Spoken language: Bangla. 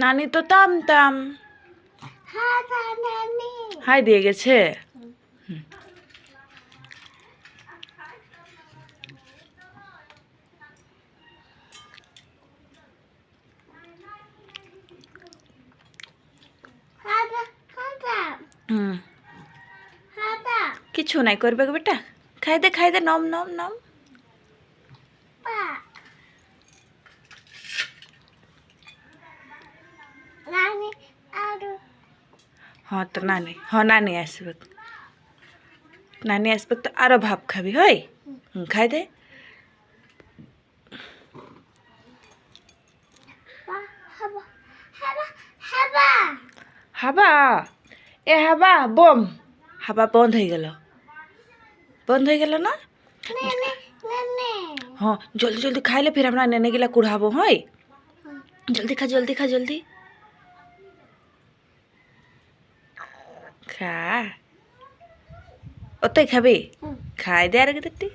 নানি তো তাম তাম হাই দিয়ে গেছে। হুম কিছু নাই করবে গো বেটা, খাই দে নম নম নম। হ্যাঁ তো নানি, হ্যাঁ নানি আসবে, নানি আসবে তো আরো ভাব খাবি হই। খাই দে। হাবা এ হাবা বোম, হাবা বন্ধ হয়ে গেল, বন্ধ হয়ে গেল না। হ্যাঁ জলদি জলদি খাইলে ফির আমরা নেনে গেলা কুড়াবো হয়। জলদি খা জলদি খা জলদি খা। ওতেই খাবি, খাই দে আর কি।